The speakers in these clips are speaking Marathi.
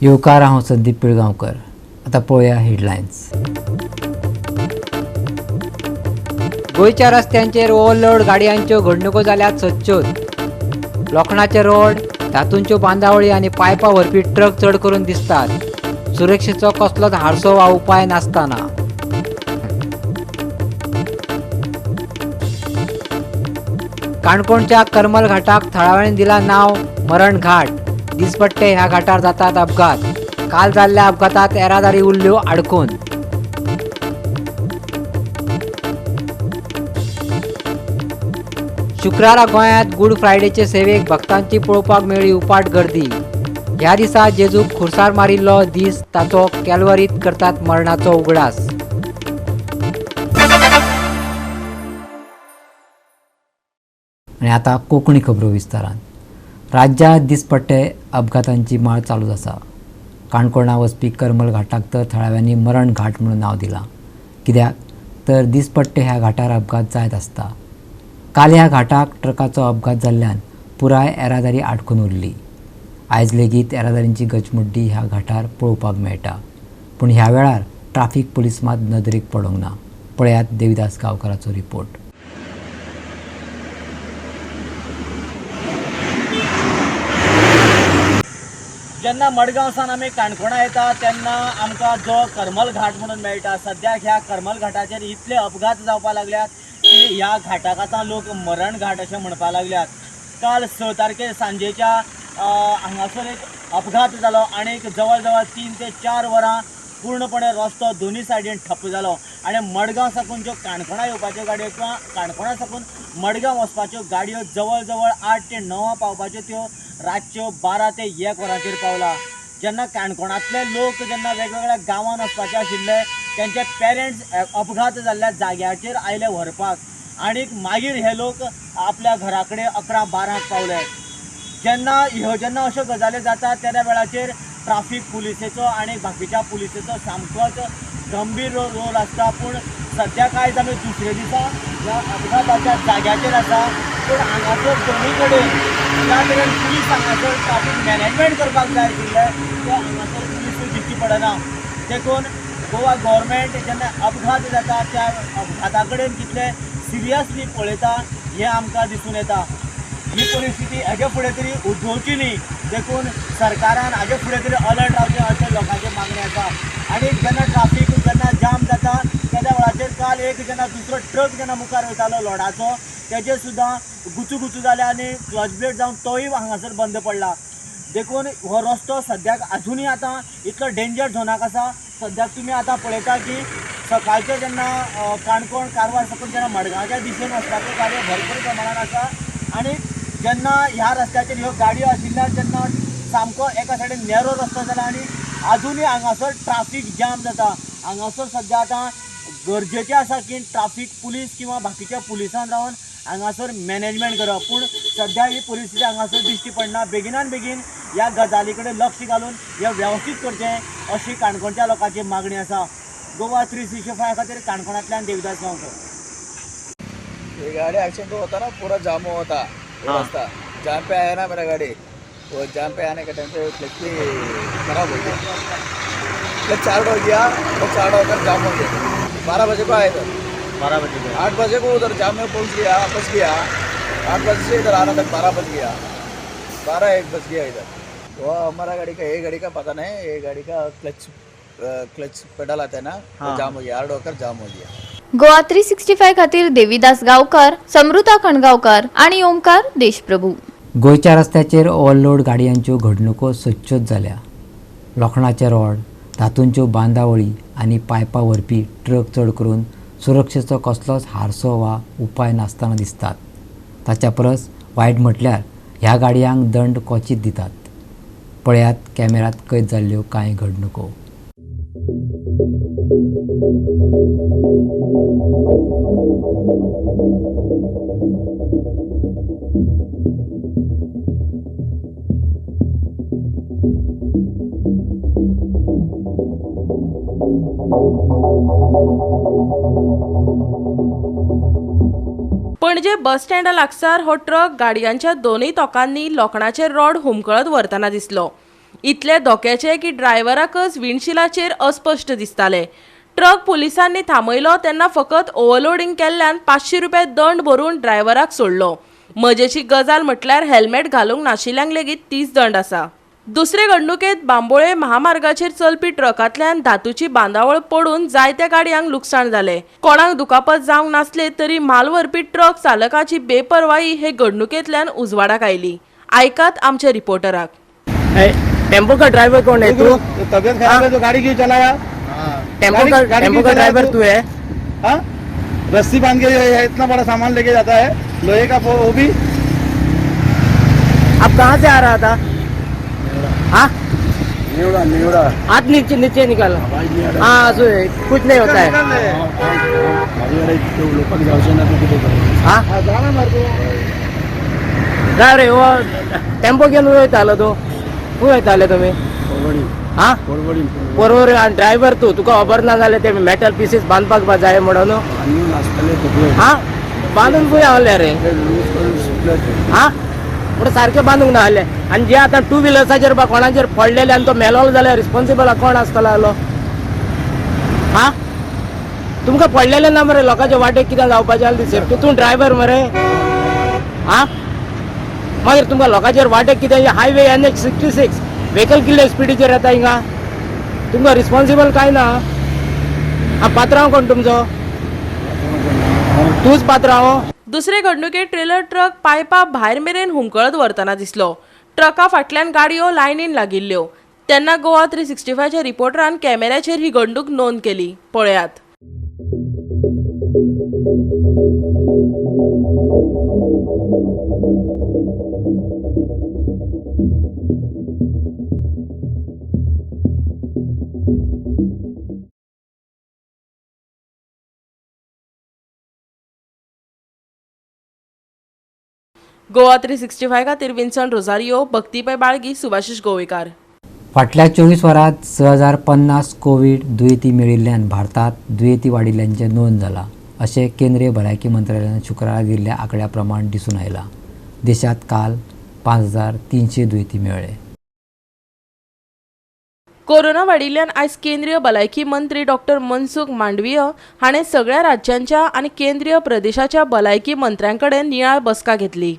येवकार हांव संदीप पिळगांवकर. आतां पळोवया हेडलायन्स. गोंयच्या रस्त्यांचेर ओव्हरलोड गाडयांच्यो घडणुको जाल्यात सदच्योच. लोखणाचे रोड, धातूंच्यो बांदावळी आनी पायपां व्हरपी ट्रक चड करून दिसतात. सुरक्षेचो कसलोच हारसो वा उपाय नासतना. काणकोणच्या करमल घाटाक थळाव्यांनी दिला नांव मरण घाट. दिसपट्टे ह्या घाटार जातात अपघात. काल जाल्ल्या अपघातात येरादारी उरल्यो आडकून. शुक्रारा गोंयांत गूड फ्रायडेचे सेवेक भक्तांची पळोवपाक मेळ्ळी उपाट गर्दी. ह्या दिसा जेजूक खुरसार मारिल्लो दीस ताचो कॅल्वरीत करतात मरणाचो उगडास. आनी आतां कोंकणी खबरो विस्तारान. राज्यांत दिसपट्टे अपघातांची माळ चालूच आसा. काणकोणा वचपी करमल घाटाक तर थळाव्यांनी मरण घाट म्हणून नांव दिलां. कित्याक तर दिसपट्टे ह्या घाटार अपघात जायत आसता. काल ह्या घाटाक ट्रकाचो अपघात जाल्ल्यान पुराय येरादारी आडकून उरली. आयज लेगीत येरादारींची गचमुड्डी ह्या घाटार पळोवपाक मेळटा. पूण ह्या वेळार ट्राफीक पुलीस मात नदरेक पडोंक ना. पळयात देविदास गांवकाराचो रिपोर्ट. जेन्ना मडगांवसान आमी काणकोणा येता तेन्ना आमकां जो करमल घाट म्हणून मेळटा. सद्याक ह्या करमल घाटाचेर इतले अपघात जावपाक लागल्यात की ह्या घाटाक आतां लोक मरण घाट अशें म्हणपाक लागल्यात. काल 6 तारखेर सांजेच्या हांगासर एक अपघात जालो आनीक जवळ जवळ 3 ते 4 वरां पूर्णपणे रस्तो दोनी सायडीन ठप्प जालो. आनी मडगांव साकून ज्यो काणकोणा येवपाच्यो गाडयो किंवा काणकोणा साकून मडगांव वचपाच्यो गाडयो जवळ जवळ 8 ते 9 पावपाच्यो त्यो रातच्यो 12 ते 1 वरांचेर पावला. जेन्ना काणकोणांतले लोक जेन्ना वेगवेगळ्या गांवांत वचपाचे आशिल्ले तेंचे पेरंट्स अपघात जाल्ल्या जाग्याचेर आयले व्हरपाक आनीक मागीर हे लोक आपल्या घरा कडेन 11-12 पावले. जेन्ना अश्यो गजाली जाता त्या वेळाचेर ट्राफीक पुलिसेचो आनी बाकीच्या पुलिसेचो सामकोच गंभीर रोल आसता. पूण सद्याक आयज आमी दुसरे दिसा ह्या अपघाताच्या जाग्याचेर आसा. पूण हांगासर दोनूय कडेन ज्या तरेन पुलीस हांगासर ट्राफीक मॅनेजमेंट करपाक जाय आशिल्लें तें हांगासर पुलीस दिश्टी पडना. देखून गोवा गव्हर्मेंट जेन्ना अपघात जाता त्या अपघाता कडेन कितले सिरियसली पळयता हें आमकां दिसून येता. ही परिस्थिती हेजे फुडें तरी उद्भवची न्ही. देखून सरकारान हाजे फुडें तरी अलर्ट रावचें अशें लोकांचे मागणी आसा. आनी जेन्ना ट्राफीक जेन्ना जाम जाता त्या वेळाचेर काल एक जेन्ना दुसरो ट्रक जेन्ना मुखार वयतालो लोडाचो तेजेर सुद्दां गुचू जाले आनी क्लच ब्रेक जावन तोय हांगासर बंद पडला. देखून हो रस्तो सद्याक आजुनूय आतां इतलो डेंजर झोनाक आसा. सद्याक तुमी आतां पळयता की सकाळचे जेन्ना काणकोण कारवार साकून जेन्ना मडगांवच्या दिशेन वचपाच्यो गाडयो भरपूर प्रमाणात आसा. आनी जेन्ना ह्या रस्त्याचेर ह्यो गाडयो आशिल्ल्यान जेन्ना सामको एका सायडीन नॅरो रस्तो जाला आनी आजुनूय हांगासर ट्राफीक जाम जाता. हांगासर सद्या आतां गरजेचें आसा की ट्राफीक पुलीस किंवा बाकीच्या पुलिसान रावन हांगासर मॅनेजमेंट करप. पूण सद्या ही परिस्थिती हांगासर दिश्टी पडना. बेगिनान बेगीन ह्या गजाली कडेन लक्ष घालून हें वेवस्थीत करचें अशी काणकोणच्या लोकांची मागणी आसा. गोवा 365 खातीर काणकोणांतल्यान देविदास गांवकर. ये गाड़ी एक्सीडेंट होता ना पूरा जाम होता रास्ता. जाम पे आया ना मेरा गाड़ी, वो जाम पे आने के टाइम पे क्लच भी खराब हो गया. क्लच चार्ट हो गया तो चार्ट होकर जाम हो गया. 12 बजे को आए थे. 12 बजे 8 बजे को उधर जाम में पहुंच गया, फंस गया. 8 बजे से इधर आना तक 12 बज गया. 12-1 बज गया इधर. वो हमारा गाड़ी का, ये गाड़ी का पता नहीं, ये गाड़ी का क्लच पेडल आता है ना, वो जाम हो गया, हार्ड होकर जाम हो गया. गोवा 365 खातीर देविदास गांवकर, समृता खणगांवकर आणि ओमकार देशप्रभू. गोंयच्या रस्त्याचेर ओव्हरलोड गाडयांच्यो घडणुको सदच्योच जाल्या. लोखणाचे रोड, धातूंच्यो बांदावळी आनी पायपां व्हरपी ट्रक चड करून सुरक्षेचो कसलोच हारसो वा उपाय नासतना दिसतात. ताच्या परस वायट म्हटल्यार ह्या गाडयांक दंड क्वचित दितात. पळयात कॅमेरात कैद जाल्ल्यो कांय घडणुको. पणजे बस स्टँडा लागसार हो ट्रक गाडयांच्या दोनूय तोकांनी लोखणाचे रॉड हुमकळत व्हरतना दिसलो. इतले धोक्याचे की ड्रायव्हराकच विंडशिलाचेर अस्पश्ट दिसताले. ट्रक पुलिसांनी थांबयलो तेन्ना फकत ओव्हरलोडिंग केल्ल्यान 500 रुपये दंड भरून ड्रायव्हराक सोडलो. मजेची गजाल म्हटल्यार हेल्मेट घालूंक नाशिल्ल्यांक लेगीत 30 दंड आसा. दुसरे घडणुकेत बांबोळे महामार्गाचेर चलपी ट्रकांतल्यान धातूची बांदावळ पडून जायत्या गाडयांक लुकसाण जाले. कोणाक दुखापत जावंक नासले तरी माल व्हरपी ट्रक चालकाची बेपरवाही हे घडणुकेंतल्यान उजवाडाक आयली. आयकात आमच्या रिपोर्टराक. टेम्पो का ड्राइवर कौन है? तू? तबियत खराब है तो गाड़ी क्यों चलाया? टेम्पो का ड्राइवर तू है? हाँ? रस्सी बांध के इतना बड़ा सामान लेके जाता है, लोहे का वो भी। आप कहाँ से आ रहा था? हाँ, निवड़ा हाथ नीचे नीचे निकाल. हाँ, कुछ नहीं होता है. हाँ, ड्राइवर वो टेम्पो घेऊन वयता आलो तू? खंय वयता आले तुम्ही? हाँ, परवर ड्रायव्हर तुका खबर ना जालें ते मेटल पीसीस बांधपाक जाय म्हणून? हाँ, बांधून खंय आहले रे? हाँ, म्हणून सारखे बांधूंक ना आहले. आनी जे आतां टू व्हिलर्साचेर बा कोणाचेर पडलेले आनी तो मेलोलो जाल्यार रिस्पॉन्सिबल कोण आसतलो आसलो? हाँ, तुमकां पडलेले ना मरे लोकांच्या वाटेक कितें जावपाचें आसलें ती सेफ्टी? तूं ड्रायव्हर मरे? हाँ, मागीर तुमकां लोकांचेर वाटेक कितें हायवे NH66 व्हेकल किल्ले स्पिडीचेर येता हिंगा? तुमकां रिस्पॉन्सिबल काय ना? हा, पात्रांव कोण तुमचो? तूच पात्रांव? दुसरे घडणुकेत ट्रेलर ट्रक पायपा भायर मेरेन हुंकळत व्हरतना दिसलो. ट्रका फाटल्यान गाडयो लायनीन लागिल्ल्यो. तेन्ना गोवा 365च्या रिपोर्टरान कॅमेऱ्याचेर ही घडणूक नोंद केली. पळयात. गोवा 365 खातीर विन्संट रोझारियो, भक्तीपय बाळगी, सुभाशीश गोवेकार. फाटल्या 24 वरांत 6050 कोविड दुयेंती मेळिल्ल्यान भारतात दुयेंती वाडिल्ल्याचे नोंद जाला अशें केंद्रीय भलायकी मंत्रालयान शुक्रारा दिल्ल्या आंकड्या प्रमाण दिसून आयला. देशात काल 5300 दुयेंती मेळ्ळे. कोरोना वाडिल्ल्यान आयज केंद्रीय भलायकी मंत्री डॉक्टर मनसुख मांडवीय हाणें सगळ्या राज्यांच्या आनी केंद्रीय प्रदेशाच्या भलायकी मंत्र्यांकडेन नियाळ बसका घेतली.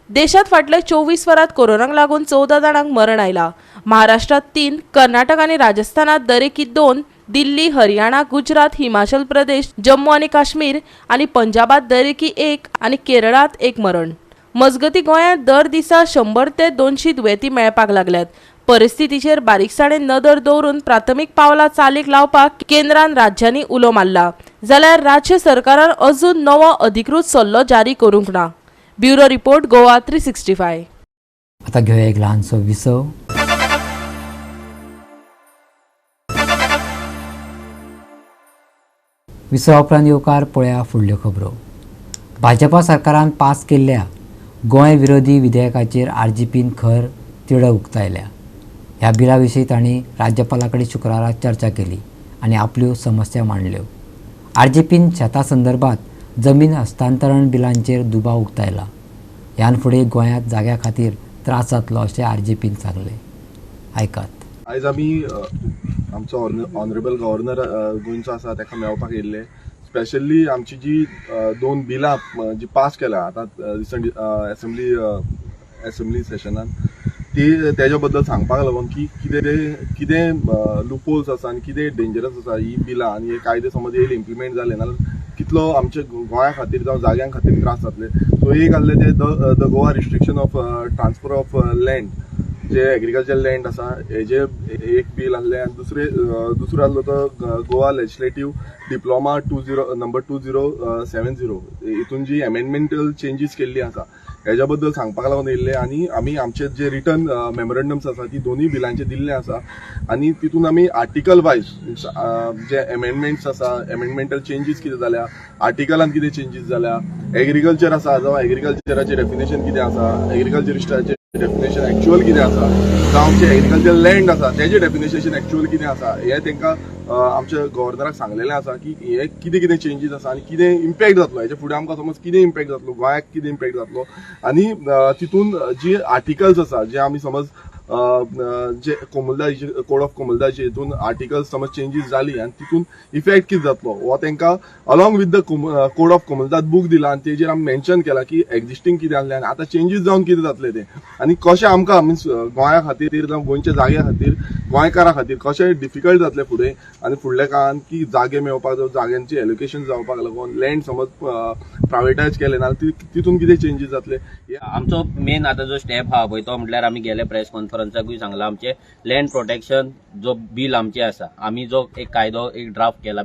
देशात फाटल्या 24 वरांत कोरोनाक लागून 14 जाणांक मरण आयला. महाराष्ट्रात 3, कर्नाटक आनी राजस्थानात दरेकी 2, दिल्ली, हरियाणा, गुजरात, हिमाचल प्रदेश, जम्मू आनी काश्मीर आनी पंजाबात दरेकी 1 आनी केरळात 1 मरण. मजगती गोंयांत दर दिसा 100 ते 200 दुयेंती मेळपाक लागल्यात. परिस्थितीचेर बारीकसाणेन नदर दवरून प्राथमीक पावलां चालीक लावपाक केंद्रान राज्यांनी उलो मारला जाल्यार राज्य सरकारान अजून नवो अधिकृत सल्लो जारी करूंक ना. Bureau report Goa 365. आता घेऊया एक ल्हानसो विसव. विसवा उपरांत येवकार पळया फुडल्यो खबरो. भाजपा सरकारान पास केल्ल्या गोंय विरोधी विधेयकाचेर RGPन खर तिडक उक्तायल्या. ह्या बिला विशीं तांणी राज्यपाला कडेन शुक्रारा चर्चा केली आनी आपल्यो समस्या मांडल्यो. RGPन शेता संदर्भात जमीन हस्तांतरण बिलांचेर दुबाव उक्तायला. ह्यान फुडें गोंयांत जाग्या खातीर त्रास जातलो अशें RGPन सांगलें. आयकात. आयज आमी आमचो ऑनरेबल गव्हर्नर गोंयचो आसा ताका मेळपाक येयल्ले. स्पेशली आमची जी 2 बिलां जी पास केल्या आतां रिसंट असेंब्ली सेशनान ती तेज्या बद्दल सांगपाक लागून की कितें लूपहोल्स आसा आनी कितें डेंजरस आसा ही बिलां आनी हे कायदे समज येयले इम्प्लिमेंट जाले नाल्यार कितलो आमच्या गोंया खातीर जावं जाग्यां खातीर त्रास जातले. सो एक आहले ते the Goa restriction of transfer of land, जे एग्रीकल्चर लँड आसा हेजे एक बील आहले आनी दुसरो आहलो तो गोवा लेजिस्लेटिव्ह डिप्लोमा नंबर 2070 हितून जी अमेंडमेंटल चेंजीस केल्ली आसा हेज्या बद्दल सांगपाक लागून येयल्ले. आनी आमी आमचे जे रिटर्न मेमोरेंडम्स आसा ती दोनूय बिलांचे दिल्ले आसा आनी तितून आमी आर्टिकल वायज जे अमेंडमेंट्स आसा, अमेंडमेंटल चेंजीस कितें जाल्या, आर्टिकलान कितें चेंजीस जाल्या, एग्रीकल्चर आसा जावं एग्रीकल्चराचें डेफिनेशन कितें आसा, एग्रीकल्चरिस्टाचें डेफिनेशन एक्चुअल कितें आसा, जावं आमचे एग्रीकल्चर लँड आसा तेजें डेफिनेशन एक्चुअल कितें आसा हें तांकां आमच्या गव्हर्नराक सांगलेलें आसा की हे कितें चेंजीस आसा आनी कितें इम्पॅक्ट जातलो हेचे फुडें आमकां समज कितें इम्पॅक्ट जातलो, गोंयाक कितें इम्पॅक्ट जातलो. आनी तितून जी आर्टिकल्स आसा जे आमी समज जे कोमुलदाची कोड ऑफ कोमुलदाची हितून आर्टिकल्स समज चेंजीस जाली आनी तितून इफेक्ट कितें जातलो हो तांकां along with the code of कोमुलदात बूक दिला आनी तेजेर आमी मेन्शन केला की एक्झिस्टिंग कितें आसलें आनी आतां चेंजीस जावन कितें जातलें तें आनी कशें आमकां मिन्स गोंया खातीर जावं गोंयच्या जाग्या खातीर गोंयकारां खातीर कशें डिफिकल्ट जातलें फुडें आनी फुडल्या काळान की जागे मेळपाक जावं जाग्यांचे एलोकेशन जावपाक लागून लँड समज प्रायवेटायज केलें ना तितून कितें चेंजीस जातले आमचो मेन आता जो स्टेप हा पळय तो म्हटल्यार आमी गेले प्रेस कॉन्फरन्साकूय सांगला आमचे लँड प्रोटेक्शन जो बिल आमचे आसा आमी जो एक कायदो एक ड्राफ्ट केला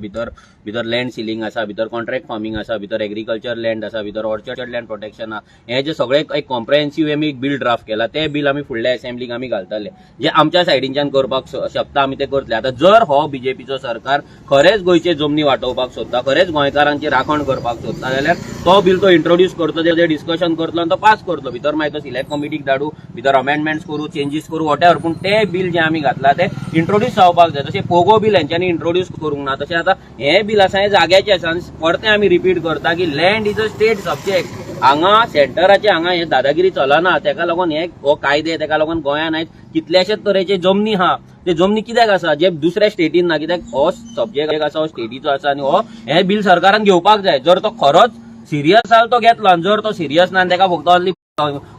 भितर लँड सिलींग आसा भितर कॉन्ट्रॅक्ट फार्मिंग आसा भितर एग्रीकल्चर लँड आसा भितर ऑर्चर्ड लँड प्रोटेक्शन आहा हे जे सगळे एक कॉम्प्रेहेन्सीव आमी एक बिल ड्राफ्ट केला ते बिल आमी फुडल्या असेंब्लीक आमी घालतले जे आमच्या सायडींच्यान करपाक शकता आमी ते करतले आता जर हो बीजेपीचो सरकार खरेंच गोंयचे जमनी वांटोवपाक सोदता खरेंच गोंयकारांची राखण करपाक सोदता जाल्यार तो बिल तो इंट्रोड्यूस करतो ते डिस्कशन करतलो आनी तो पास करतलो भितर मागीर तो सिलेक्ट कमिटीक धाडू भितर अमेंडमेंट्स करू चेंजीस करू वॉटेवर पूण ते बिल जे आमी घातला ते इंट्रोड्यूस जावपाक जाय जशें पोगो बिल हेंच्यांनी इंट्रोड्यूस करूंक ना तशें आतां हे बिल आसा हें जाग्याचें आसा आनी परतें आमी रिपीट करता की land is a state subject हांगा सेंटराचे हांगा हे दादागिरी चलना तेका लागून हे हो कायदे तेका लागून गोंयान आयज कितलेशेच तरेचे जमनी आहा ते जमनी कित्याक आसा जे दुसऱ्या स्टेटीन ना कित्याक हो सब्जेक्ट आसा हो स्टेटीचो आसा आनी हो हे बिल सरकारान घेवपाक जाय जर तो खरोच सिरियस आसा तो घेतलो आनी जर तो सिरियस ना तेका फक्त असली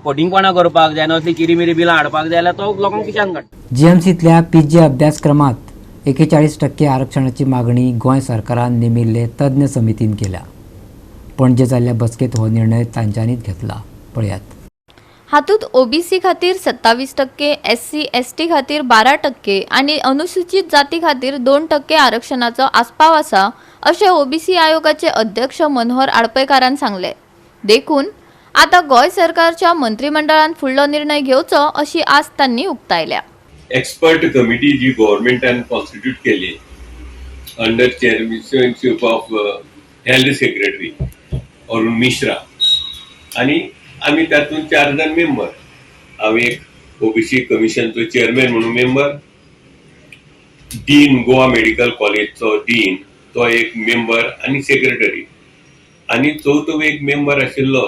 फटिंगपणां करपाक जाय असली चिरीमिरी बिलां हाडपाक जाय जाल्यार तो लोकांक किशान काडटा जीएमसीतल्या पीजी अभ्यासक्रमात 41% आरक्षणाची मागणी गोंय सरकारान नेमिल्ले तज्ञ समितीन केल्या पणजे जाल्ल्या बसकेत हो निर्णय तांच्यांनीच घेतला पळयात हातूंत ओबीसी खातीर 27%, एससी एसटी खातीर 12% आणि अनुसूचित जाती खातीर 2% आरक्षणाचो आस्पाव आसा अशें ओबीसी आयोगाचे अध्यक्ष मनोहर आडपयकारान सांगले देखून आता गोंय सरकारच्या मंत्रिमंडळान फुडलो निर्णय घेवचो अशी आस तांणी उक्तायल्या एक्सपर्ट कमिटी जी गव्हर्नमेंटान कॉन्स्टिट्यूट केली under chairmanship of health secretary Arun Mishra आणि आम्ही त्यातून 4 जण मेंबर हांव एक ओबीसी कमिशनचो चेअरमॅन म्हणून मेंबर डीन गोवा मेडिकल कॉलेजचो डीन तो एक मेंबर आणि सेक्रेटरी आणि चौथो एक मेंबर आशिल्लो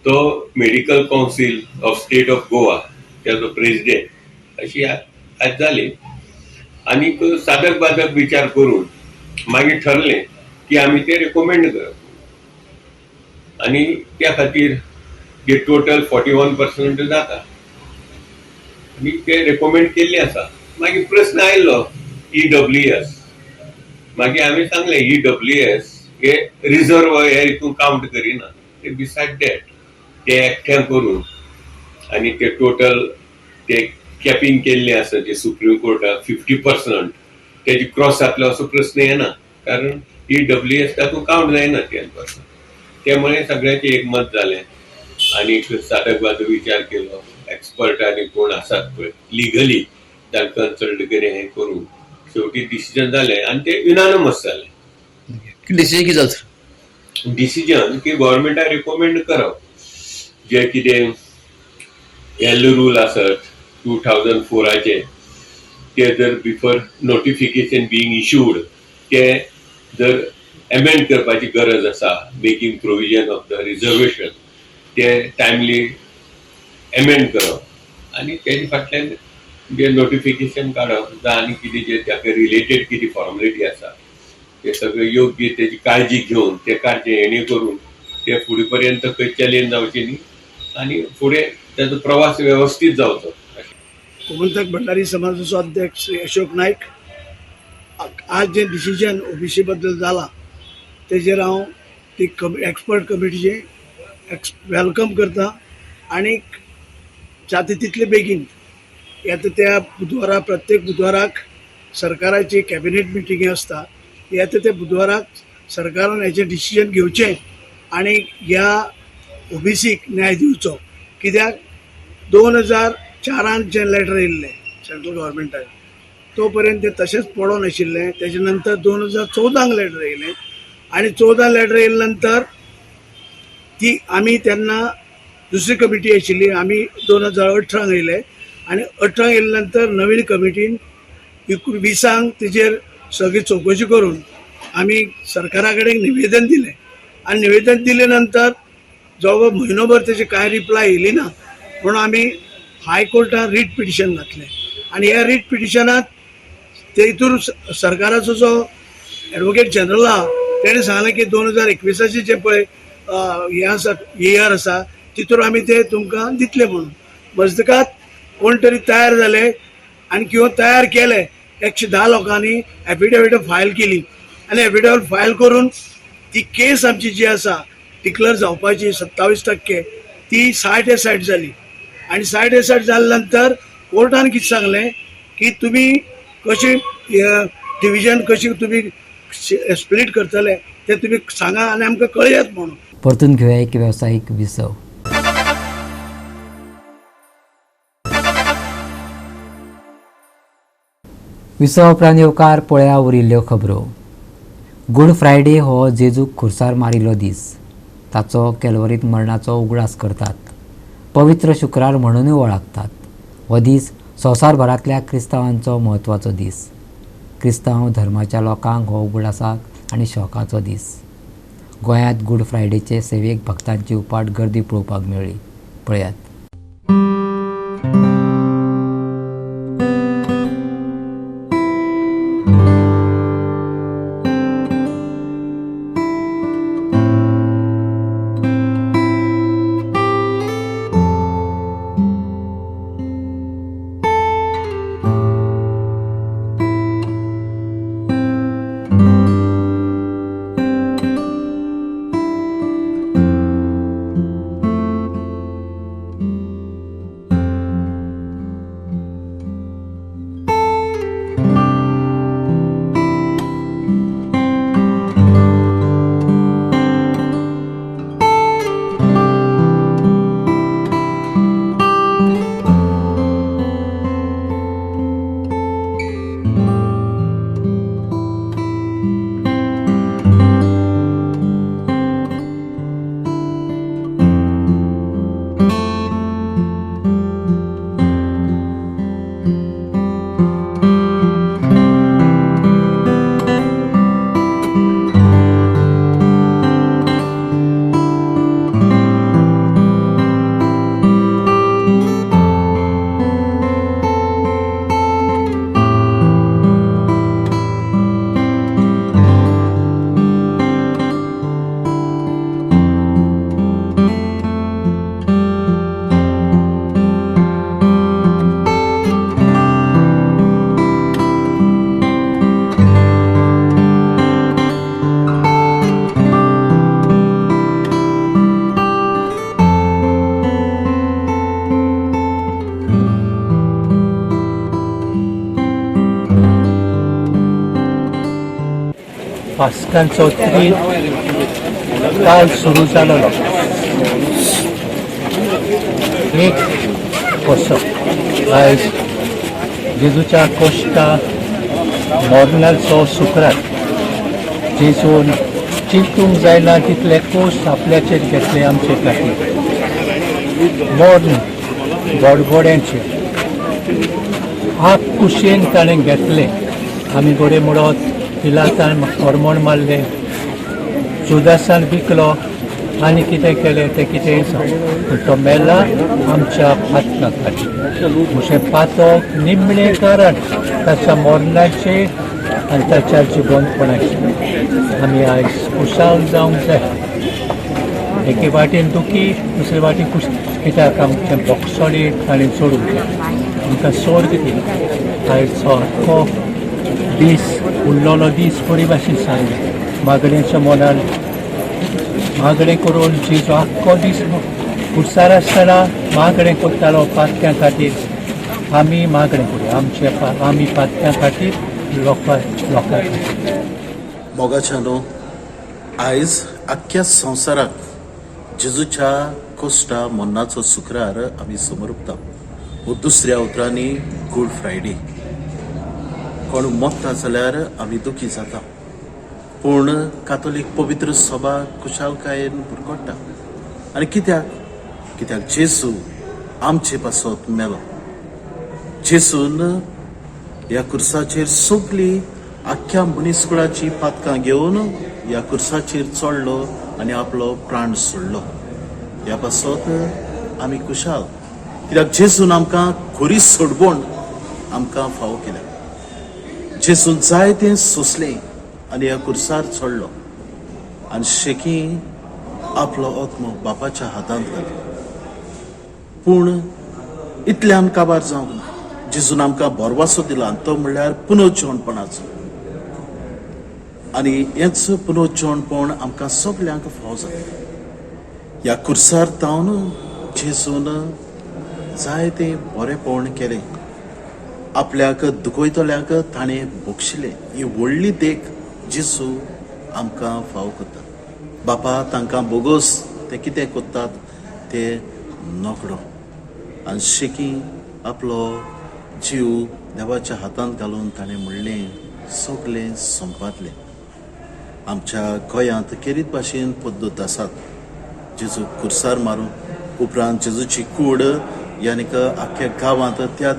तो medical council of state of Goa त्याचो प्रेसिडेंट अशी आज जाली आणि साधक बाधक विचार करून मागीर ठरले की आम्ही ते रेकमेंड करप आणि त्या खातीर जे टोटल 41% जाता आणि ते रेकमेंड केल्ले आसा मागीर प्रश्न आयलो EWS मागीर आमी सांगले EWS हे रिझर्व हे हितून काउंट करिना ते बिसायड दॅट ते एकठ्या करून आणि ते टोटल ते कॅपिंग केल्ले आसा जे सुप्रीम कोर्टाक 50% तेजी क्रॉस जातलो असो प्रश्न येना कारण EWS तातूंत काउंट जायना 10%. त्यामुळे सगळ्यांचे एकमत जालें आणि साधक बाधक विचार केलो एक्सपर्ट आणि कोण आसात पळय लिगली तांकां कन्सल्ट केलें हें करून शेवटी डिसिजन जालें आणि ते युनानिमस जालें डिसिजन कितें जाता डिसिजन की गव्हर्नमेंटाक रिकमेंड करप जे कितें येल्लो रूल आसत 2004चे ते जर बिफोर नोटिफिकेशन बीइंग इश्यूड ते जर एमेंड करपाची गरज आसा making provision of the reservation ते टायमली एमेंड करप आणि तेजे फाटल्यान जे नोटिफिकेशन काडप जावं आनी कितें जे ताका रिलेटेड कितें फॉर्मेलिटी आसा ते सगळे योग्य तेजी काळजी घेवन ते काडचे हेणे करून ते फुडें पर्यंत खंय चॅलेंज जावचे न्ही आणि फुडें ताजो प्रवास व्यवस्थीत जावचो कोमलताक भंडारी समाजाचो अध्यक्ष श्री अशोक नायक आज जे डिसिजन ओबीसी बद्दल जाला तेजेर हांव ती एक्सपर्ट कमिटीचे वेलकम करता आणि जाता तितले बेगीन येता त्या बुधवारा प्रत्येक बुधवाराक सरकाराची कॅबिनेट मिटींग आसता येता त्या बुधवाराक सरकारान हेचें डिसिजन घेवचें आणि ह्या ओबीसीक न्याय दिवचो कित्याक 2004 जे लेटर येयल्लें सेंट्रल गव्हर्मेंटाक तो पर्यंत ते तशेंच पडोन आशिल्लें तेजे नंतर 2014 लेटर येयलें आणि 14 लेटर येयले नंतर ती आमी तेन्ना दुसरी कमिटी आशिल्ली आमी 2018 येयले आणि 18 येयले नंतर नवीन कमिटीन 20 तेजेर सगळी चौकशी करून आमी सरकारा कडेन निवेदन दिलें आणि निवेदन दिले नंतर जवळ महिनोभर त्याची काय रिप्लाय येयली ना म्हणून आमी हायकोर्टात रीट पिटिशन घातलें आनी ह्या रीट पिटिशनात ते हितून सरकाराचो जो एडवोकेट जनरल आहा तेणें सांगलें की 2021 जे पळय हे आसा इयर आसा तितून आमी ते तुमकां दितले म्हणून मजदकात कोण तरी तयार जाले आनी किंवा तयार केले 110 लोकांनी एफिडेविट फायल केली आनी एफिडेविट फायल करून ती केस आमची जी आसा डिक्लेअर जावपाची 27% ती 60 जाली आनी 60 जाल्या नंतर कोर्टान कितें सांगलें की तुमी कशी डिविजन कशी तुमी स्प्लिट करतले ते तुमी सांगा आनी आमकां कळयात म्हणून. परतून घेऊया एक व्यावसायिक विसव. विसव उपरांत येवकार पळया उरिल्ल्यो खबरो. गूड फ्रायडे हो जेजूक खुर्सार मारिल्लो दीस. ताचो कॅल्वरींत मरणाचो उगडास करतात. पवित्र शुक्रार म्हणूनय वळखतात. हो दीस संवसारभरांतल्या क्रिस्तांवांचो म्हत्वाचो दीस. क्रिस्तांव धर्माच्या लोकांक हो उगडासाक आनी शोकाचो दीस. गोंयांत गूड फ्रायडेचे सेवेक भक्तांची उपाट गर्दी पळोवपाक मेळ्ळी. पळयात. पास्कांचो त्रीन काल सुरू जालो. एक कसो आयज जेजूच्या कोश्टा मरणाचो शुक्रार जेजून चिंतूंक जायना तितले कोश्ट आपल्याचेर घेतले आमचे खातीर. मरण गडगड्यांचे आप कुशेन ताणें घेतले. आमी गोडे म्हणत पिलातान हॉर्मोन मारले, जुदासान विकलो आनी कितें केलें तें कितेंय पूण तो मेला आमच्या पातका खातीर. अशें पातक निमणें कारण ताच्या मरणाचे आनी ताच्या जिवंतपणाचे. आमी आयज खुशाल जावंक जाय. एके वाटेन दुखी दुसरे वाटेन खुश कित्याक आमचे बोक्सोडे ताणें सोडूंक जाय. आमकां सोड दिली. आयजचो आख्खो दीस उरलोलो दीस बरे भाशेन सांगले. मागणेच्या मनान मागणें करून जेजू आख्खो दीस खुर्सार आसतना मागणें करतालो पातक्यां खातीर. आमी मागणें करूया आमी पातक्यां खातीर लोकां खातीर. मोगाच्यानो आयज आख्ख्या संवसाराक जेजूच्या कोश्टा मरणाचो शुक्रार आमी समोरता. वो दुसऱ्या उतरांनी गूड फ्रायडे. कोण मरता जाल्यार आमी दुखी जाता, पूण कातोलीक पवित्र सभा खुशालकायेन बुरकोडटा. आनी कित्याक जेजू आमचे पासत मेलो. जेजून ह्या कुर्साचेर सोगली आख्ख्या मनीसकुळाची पातकां घेवन ह्या कुर्साचेर चडलो आनी आपलो प्राण सोडलो. ह्या पासत आमी खुशाल. कित्याक जेजून आमकां खरी सोडवण आमकां फावो केल्या. जेजून जायतें सोंसलें आनी ह्या कुर्सार चडलो आनी शेकी आपलो आत्मो बापाच्या हातांत घालो. पूण इतल्यान काबार जावन जेजून आमकां बोरवासो दिला आनी तो म्हणल्यार पुनर्जीवनपणाचो. आनी हेंच पुनर्जीवनपण आमकां सगल्यांक फावो जाता. ह्या कुर्सार तावन जेजून जायतें बरेंपण केलें. आपल्याक दुखयतल्यांक ताणें बक्षिलें. ही व्हडली देख जेजू आमकां फावो करता. बापा तांकां बोगोस ते कितें कोत्तात ते नोकडो आनी शेकी आपलो जीव देवाच्या हातांत घालून ताणें म्हणलें सगलें संपादलें. आमच्या गोंयांत केरीत भाशेन पद्दत आसात. जेजू कुर्सार मारून उपरांत जेजूची कूड यानीक आख्ख्या गांवांत त्या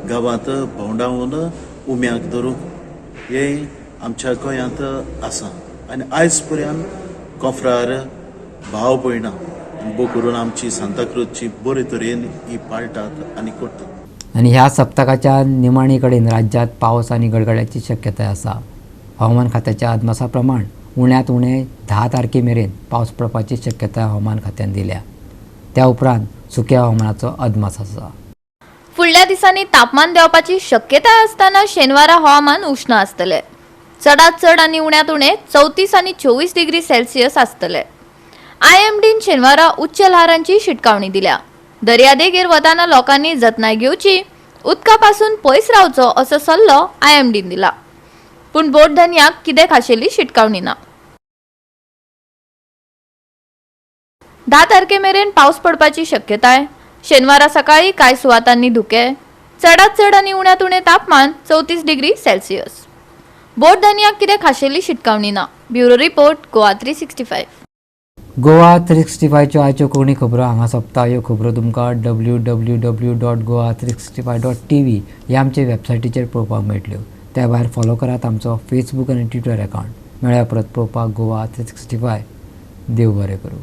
गांवांत भोंवडावन उम्याक धरूंक हे आमच्या गोंयांत आसा. आनी आयज पर्यंत कोफरार भाव भयणां बो करून आमची सांताक्रूजची बरे तरेन ही पाळटात आनी करतात. आनी ह्या सप्तकाच्या निमाणे कडेन राज्यांत पावस आनी गडगड्याची शक्यताय आसा. हवामान खात्याच्या अदमासा प्रमाण उण्यांत उणें 10 तारखे मेरेन पावस पडपाची शक्यताय हवामान खात्यान दिल्या. त्या उपरांत सुक्या हवामानाचो अदमास आसा. फुडल्या दिसांनी तापमान देंवपाची शक्यताय आसतना शेनवारा हवामान उष्ण आसतलें. चडांत चड आनी उण्यांत उणें 34 आनी 24 डिग्री सेल्सियस आसतलें. IMDन शेनवारा उच्च ल्हारांची शिटकावणी दिल्या. दर्यादेगेर वताना लोकांनी जतनाय घेवची, उदका पासून पयस रावचो असो सल्लो IMDन दिला. पूण बोट धन्याक कितें खाशेली शिटकावणी ना. 10 तारखे मेरेन पावस पडपाची शक्यताय. शेनवारा सकाळी कांय सुवातांनी धुकें. चडांत चड आनी उण्यांत उणें तापमान 34 डिग्री सेल्सियस. बोट धन्याक कितें खाशेली शिटकावणी ना. Bureau report Goa 365. गोवा 365च्यो आयच्यो कोंकणी खबरो हांगा सोंपता. ह्यो खबरो तुमकां www.goa365.tv ह्या आमचे वेबसायटीचेर पळोवपाक मेळटल्यो. त्या भायर फॉलो करात आमचो फेसबूक आनी ट्विटर अकावंट. मेळ्या परत पळोवपाक गोवा 365. देव बरें करूं.